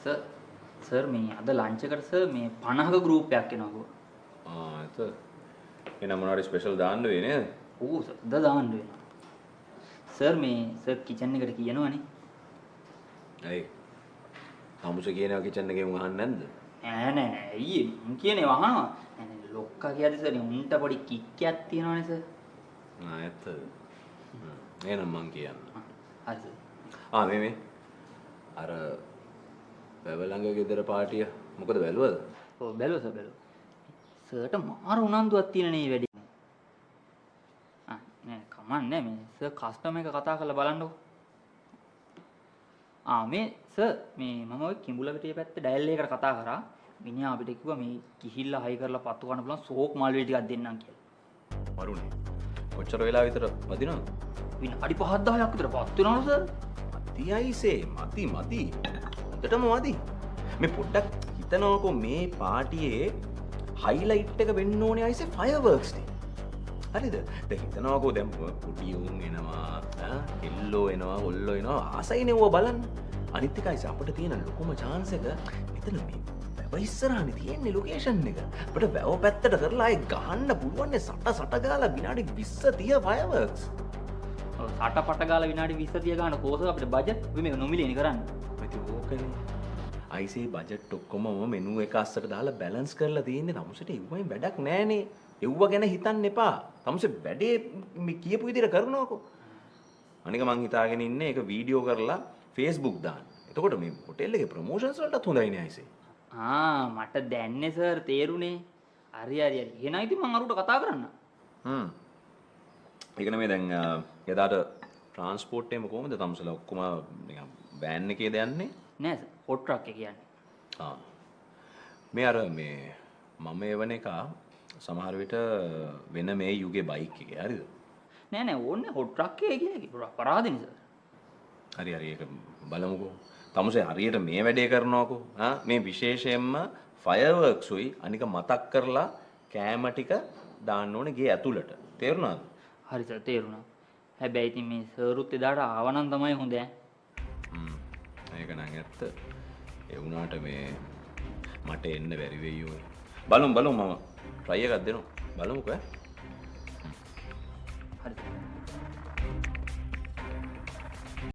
Sir sir මේ අද lunch එකට සර් මේ 50ක ගෲප් එකක් එනවා. එත එන මොනවාරි ස්පෙෂල් දාන්න වෙයි නේද? ඕ සර් දාන්න වෙනවා. සර් මේ සර් කිචන් එකට කියනවනේ. ඇයි? තමුසේ කියනවා කිචන් එකේ උන් අහන්නේ නැද්ද? නෑ අයියේ මං කියන්නේ වහනවා. නෑ ලොක්කා කියද්දි සර් උන්ට පොඩි කික් එකක් තියෙනවනේ සර්. ඇත්ත. එහෙනම් මං කියන්න. හරි සර්. මේ අර වැවලඟ ගෙදර පාටිය මොකද බැලුවද? ඔව් බැලුවා සර් බැලුවා. සර්ට මාර උනන්දුවක් තියෙන නේ වැඩි. නෑ කමන්නේ මේ සර් කස්ටමර් එක කතා කරලා බලන්නකෝ. මේ සර් මේ මම ওই කිඹුලගටිය පැත්තේ ඩයල් එකකට කතා කරා. මිනිහා අපිට කිව්වා මේ කිහිල්ලා හයි කරලා පත්තු ගන්න පුළුවන් සෝක් මාළුවේ ටිකක් දෙන්නම් කියලා. වරුනේ. කොච්චර වෙලා විතර වදිනවද? විනාඩි 5-10ක් විතර පත්තු වෙනවලු සර්. මතියිසේ මති. හොඳටම මදි. මේ පොඩ්ඩක් හිතනකො මේ පාටියේ හයිලයිට් එක වෙන්න ඕනේ අයිසේ ෆයර්වර්ක්ස් ටික. හරිද? දැන් හිතනකො දැන් පුඩි උන් එනවා, එල්ලෝ එනවා, හොල්ලෝ එනවා ආසයිනේ ඕවා බලන්න. අනිත් එකයි අපිට තියෙන ලොකුම chance එක මෙතන මේ වැව ඉස්සරහනේ තියෙන්නේ ලොකේෂන් එක. අපිට වැව පැත්තට කරලා ආයේ ගහන්න පුළුවන් නේ සට ගාලා විනාඩි 20 30 ෆයර්වර්ක්ස්. ඔව් සටපට ගාලා විනාඩි 20 30 ගන්න කෝස අපිට බජට් අපි මේක නොමිලේනේ කරන්නේ. ඉතින් ඕකනේ. IC බජට් ඔක්කොම මෙනු එක අස්සට දාලා බැලන්ස් කරලා තියෙන්නේ. තමුසෙට ඉවුවයින් වැඩක් නෑනේ. එව්ව ගැන හිතන්න එපා. තමුසේ වැඩේ මේ කියපු විදිහට කරනවකෝ. අනික මං හිතාගෙන ඉන්නේ ඒක වීඩියෝ කරලා Facebook දාන්න. එතකොට මේ හොටෙල් එකේ ප්‍රොමෝෂන්ස් වලටත් හොඳයිනේ IC. මට දැන්නේ සර් තේරුනේ. හරි. එහෙනම් ඉතින් මං අරුට කතා කරන්න. ඒක නෙමෙයි දැන් එදාට ට්‍රාන්ස්පෝර්ට් එකම කොහමද තමුසලා ඔක්කොම නිකන් වෑන් එකේද යන්නේ? නෑ සර් හොට් ට්‍රක් එක කියන්නේ. මේ අර මේ මම එවන එක සමහර විට වෙන මේ යුගේ බයික් එකේ හරිද? නෑ ඕන්නේ හොට් ට්‍රක් එකේ කියන්නේ අපරාධනේ සර්. හරි ඒක බලමුකෝ. තමුසේ හරියට මේ වැඩේ කරනවකෝ. මේ විශේෂයෙන්ම ෆයර්වර්ක්ස් උයි අනික මතක් කරලා කෑම ටික දාන්න ඕනේ ගේ ඇතුළට. තේරුණාද? හරි සර් තේරුණා. හැබැයි ඉතින් මේ සර්ුත් එදාට ආවනම් තමයි හොඳ ඈ. ඒක නම් ඇත්ත. ඒ වුණාට මේ මට එන්න බැරි වෙයි ඔය. බලමු මම try එකක් දෙනවා. බලමුකෝ ඈ.